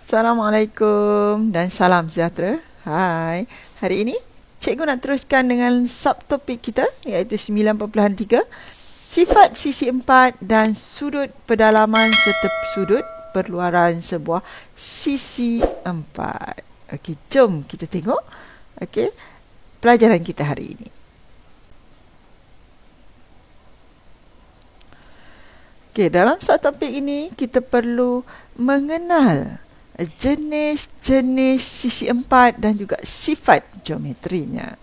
Assalamualaikum dan salam sejahtera. Hai, hari ini cikgu nak teruskan dengan subtopik kita iaitu 9.3 sifat sisi 4 dan sudut pedalaman serta sudut perluaran sebuah sisi 4. Okey, jom kita tengok pelajaran kita hari ini. Dalam subtopik ini kita perlu mengenal jenis-jenis sisi 4 dan juga sifat geometrinya.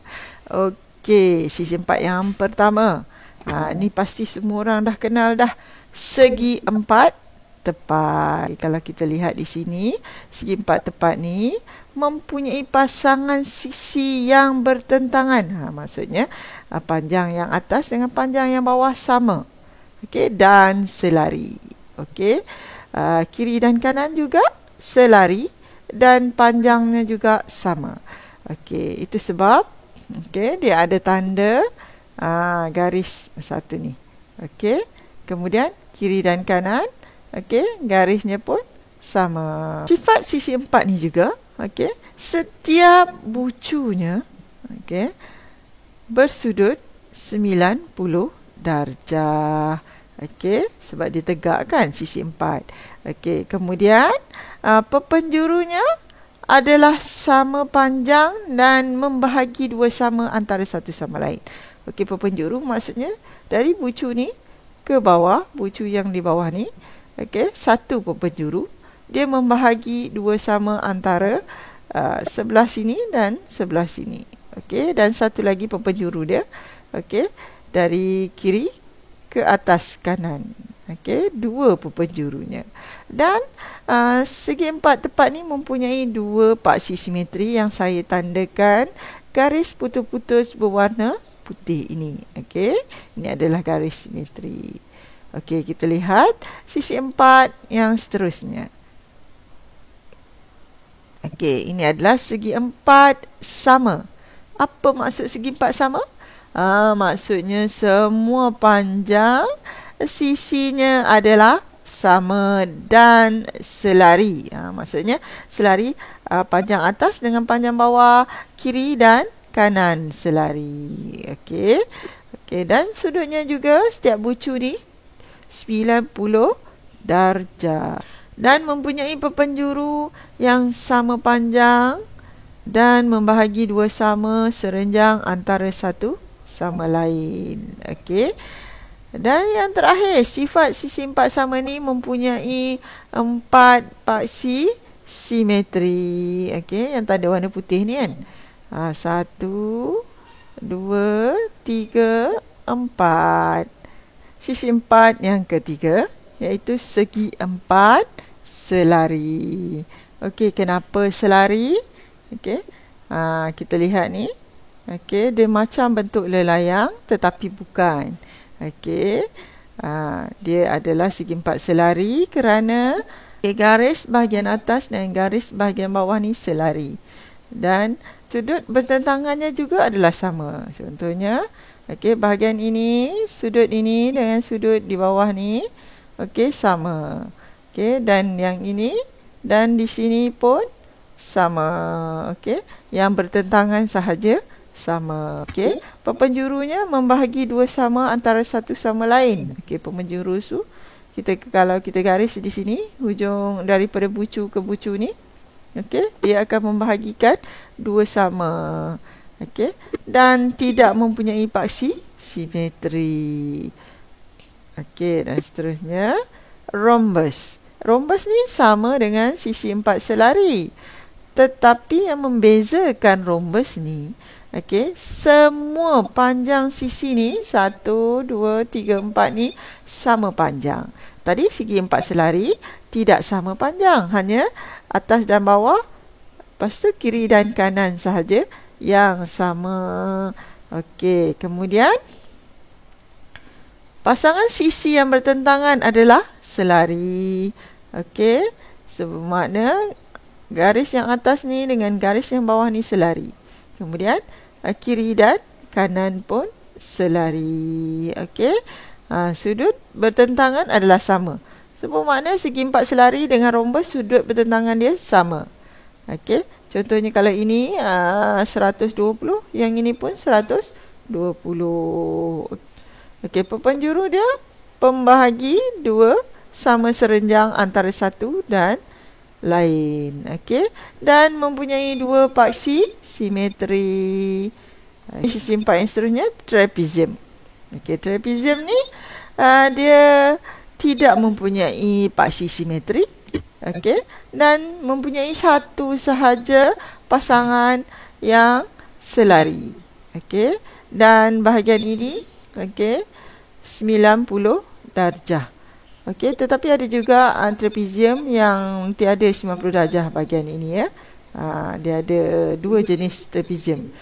Okey, sisi 4 yang pertama. Ni pasti semua orang dah kenal dah. Segi 4 tepat. Kalau kita lihat di sini, segi 4 tepat ni mempunyai pasangan sisi yang bertentangan. Maksudnya panjang yang atas dengan panjang yang bawah sama. Okey, dan selari. Okey, kiri dan kanan juga selari dan panjangnya juga sama. Okey, itu sebab dia ada tanda garis satu ni. Okey, kemudian kiri dan kanan, garisnya pun sama. Sifat sisi 4 ni juga, setiap bucunya bersudut 90 darjah. Sebab dia tegak kan sisi 4. Kemudian perpenjurunya adalah sama panjang dan membahagi dua sama antara satu sama lain. Perpenjuru maksudnya dari bucu ni ke bawah, bucu yang di bawah ni, satu perpenjuru, dia membahagi dua sama antara sebelah sini dan sebelah sini. Dan satu lagi perpenjuru dia, dari kiri ke atas kanan. Dua perpenjurunya. Dan segi 4 tepat ni mempunyai dua paksi simetri yang saya tandakan garis putus-putus berwarna putih ini. Ini adalah garis simetri. Kita lihat sisi 4 yang seterusnya. Ini adalah segi 4 sama. Apa maksud segi 4 sama? Maksudnya semua panjang sisinya adalah sama dan selari. Maksudnya selari panjang atas dengan panjang bawah, kiri dan kanan selari. Dan sudutnya juga setiap bucu ni 90 darjah dan mempunyai perpenjuru yang sama panjang dan membahagi dua sama serenjang antara satu sama lain. Dan yang terakhir, sifat sisi 4 sama ni mempunyai 4 paksi simetri. Yang tanda warna putih ni kan. 1, 2, 3, 4. Sisi 4 yang ketiga iaitu segi 4 selari. Kenapa selari? Kita lihat ni. Dia macam bentuk lelayang tetapi bukan. Dia adalah segi 4 selari kerana garis bahagian atas dan garis bahagian bawah ni selari. Dan sudut bertentangannya juga adalah sama. Contohnya, bahagian ini, sudut ini dengan sudut di bawah ni sama. Dan yang ini dan di sini pun sama. Yang bertentangan sahaja sama. Perpenjurunya membahagi dua sama antara satu sama lain. Perpenjuru tu kalau kita garis di sini hujung daripada bucu ke bucu ni, dia akan membahagikan dua sama. Dan tidak mempunyai paksi simetri. Dan seterusnya rhombus. Rhombus ni sama dengan sisi 4 selari. Tetapi yang membezakan rhombus ni, semua panjang sisi ni 1, 2, 3, 4 ni sama panjang. Tadi segi 4 selari tidak sama panjang, hanya atas dan bawah, lepas tu kiri dan kanan sahaja yang sama. Kemudian pasangan sisi yang bertentangan adalah selari. Bermakna garis yang atas ni dengan garis yang bawah ni selari. Kemudian kiri dan kanan pun selari. Sudut bertentangan adalah sama. So So, bermakna segi empat selari dengan rhombus sudut bertentangan dia sama. Okey, contohnya kalau ini 120, yang ini pun 120. Okey, perpenjuru dia pembahagi dua sama serenjang antara satu dan lain. Okey, dan mempunyai dua paksi simetri. Sisi empat yang seterusnya trapezium. Okey, trapezium ni dia tidak mempunyai paksi simetri. Okey, dan mempunyai satu sahaja pasangan yang selari. Okey, dan bahagian ini okey 90 darjah. Okey, tetapi ada juga trapezium yang tiada 90 darjah bahagian ini ya. Dia ada dua jenis trapezium.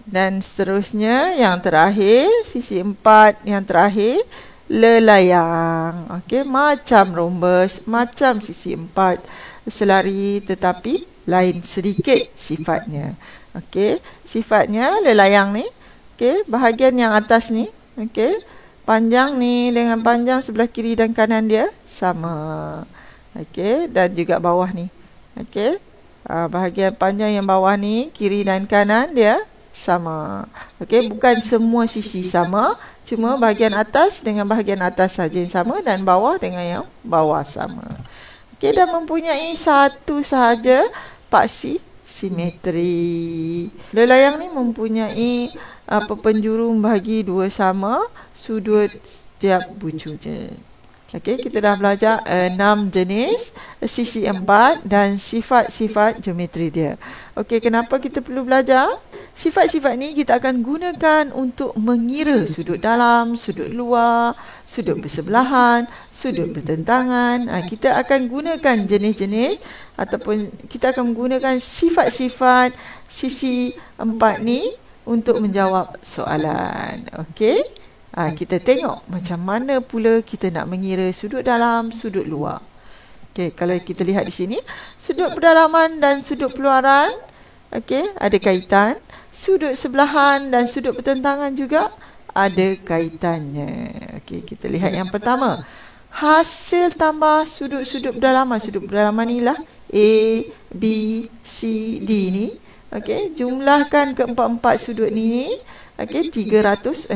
Dan seterusnya yang terakhir, sisi empat yang terakhir, lelayang. Okey, macam rhombus, macam sisi empat selari tetapi lain sedikit sifatnya. Okey, sifatnya lelayang ni, okey, bahagian yang atas ni, okey, panjang ni dengan panjang sebelah kiri dan kanan dia sama. Okey, dan juga bawah ni. Okey, bahagian panjang yang bawah ni, kiri dan kanan dia sama. Okey, bukan semua sisi sama, cuma bahagian atas dengan bahagian atas saja yang sama dan bawah dengan yang bawah sama. Okey, dan mempunyai satu sahaja paksi simetri. Lelayang ni mempunyai perpenjuru membahagi dua sama sudut setiap bucunya. Okey, kita dah belajar 6 jenis sisi empat dan sifat-sifat geometri dia. Okey, kenapa kita perlu belajar? Sifat-sifat ni kita akan gunakan untuk mengira sudut dalam, sudut luar, sudut bersebelahan, sudut bertentangan. Kita akan gunakan jenis-jenis ataupun kita akan menggunakan sifat-sifat sisi empat ni untuk menjawab soalan. Okey? Kita tengok macam mana pula kita nak mengira sudut dalam, sudut luar. Okey, kalau kita lihat di sini, sudut pedalaman dan sudut peluaran, okey, ada kaitan. Sudut sebelahan dan sudut pertentangan juga ada kaitannya. Okey, kita lihat yang pertama. Hasil tambah sudut-sudut pedalaman. Sudut pedalaman inilah A, B, C, D ni. Okey, jumlahkan keempat-empat sudut ni. Okey, 360.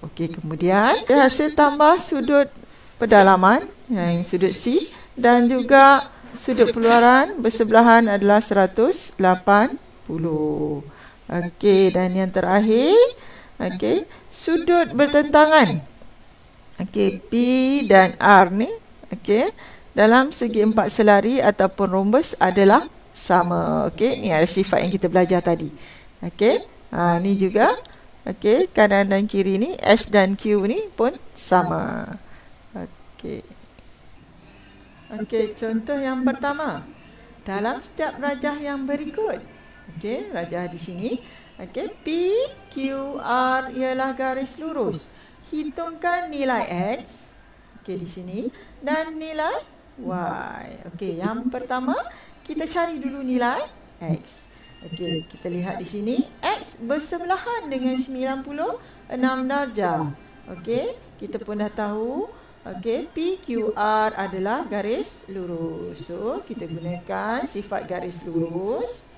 Okey, kemudian hasil tambah sudut pedalaman, yang sudut C, dan juga sudut peluaran bersebelahan adalah 180. Okey, dan yang terakhir, okey, sudut bertentangan. Okey, P dan R ni, okey, dalam segi empat selari ataupun rhombus adalah sama. Okey, ni ada sifat yang kita belajar tadi. Okey, ni juga, okey, kanan dan kiri ni, S dan Q ni pun sama. Okey. Okey, contoh yang pertama. Dalam setiap rajah yang berikut. Okey, rajah di sini. Okey, P, Q, R ialah garis lurus. Hitungkan nilai X. Okey, di sini. Dan nilai Y. Okey, yang pertama, kita cari dulu nilai X. Okey, kita lihat di sini. X bersebelahan dengan 96 darjah. Okey, kita pun dah tahu. Okey, PQR adalah garis lurus. So, kita gunakan sifat garis lurus.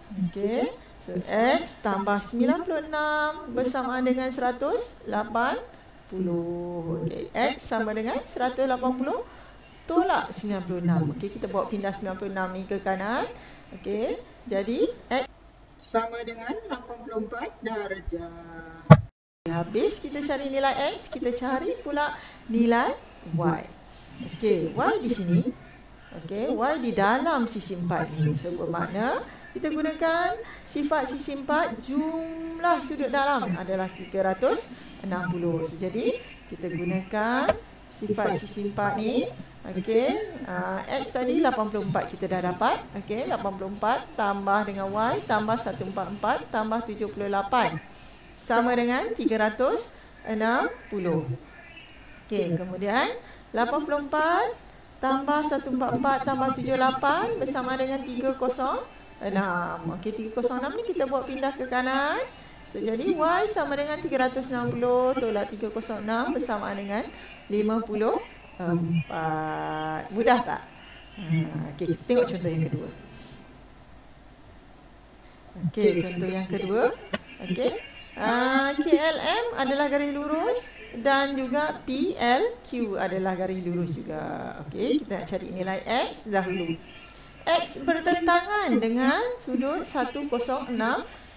Okey, so X tambah 96 bersamaan dengan 180. Okey, X sama dengan 180 tolak 96. Okey, kita bawa pindah 96 ni ke kanan. Okey, jadi X sama dengan 84 darjah. Habis kita cari nilai X, kita cari pula nilai Y. Okey, Y di sini. Okey, Y di dalam sisi 4 ini. So, bermakna kita gunakan sifat sisi 4, jumlah sudut dalam adalah 360. So, jadi, kita gunakan sifat sisi 4 ni. Okey, X tadi 84 kita dah dapat. Okey, 84 tambah dengan Y tambah 144 tambah 78. Sama dengan 360. Okey, kemudian 84 tambah 144 tambah 78 bersama dengan 306. Okey, 306 ni kita buat pindah ke kanan. So, jadi Y sama dengan 360 tolak 306 bersama dengan 54. 4. Mudah tak? Okey, kita tengok contoh yang kedua. Okey, contoh yang kedua. Okey. KLM adalah garis lurus dan juga PLQ adalah garis lurus juga. Okey, kita nak cari nilai X dahulu. X bertentangan dengan sudut 106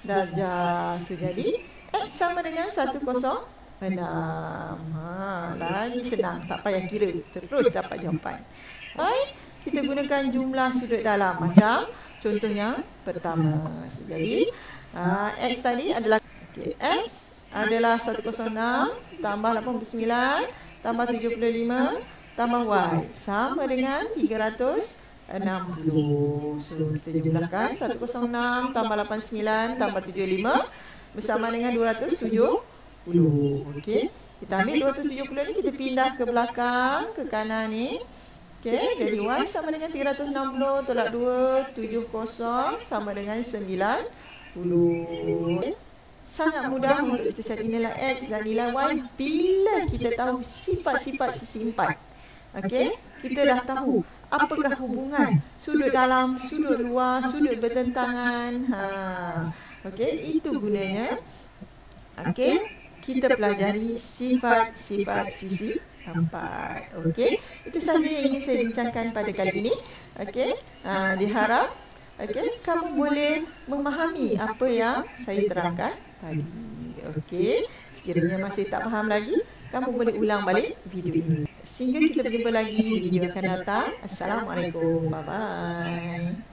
darjah. Jadi X sama dengan 106. Lagi senang, tak payah kira, terus dapat jawapan. Baik, kita gunakan jumlah sudut dalam macam contoh yang pertama. Jadi X tadi adalah X adalah 106 tambah 89 tambah 75 tambah Y sama dengan 360. So kita jumlahkan 106 tambah 89 tambah 75 bersama dengan 270. Okey, kita ambil 270 ni, kita pindah ke belakang, ke kanan ni. Okey, jadi Y sama dengan 360 tolak 2, 70 sama dengan 90. Sangat mudah untuk kita cari nilai X dan nilai Y bila kita tahu sifat-sifat sisi 4. Okey, kita dah tahu apakah hubungan sudut dalam, sudut luar, sudut bertentangan. Okey, itu gunanya. Okey, kita pelajari sifat-sifat sisi 4. Okey, itu sahaja yang ingin saya bincangkan pada kali ini. Okey, diharap kamu boleh memahami apa yang saya terangkan tadi. Okey, sekiranya masih tak faham lagi, kamu boleh ulang balik video ini. Sehingga kita berjumpa lagi di video akan datang. Assalamualaikum. Bye-bye.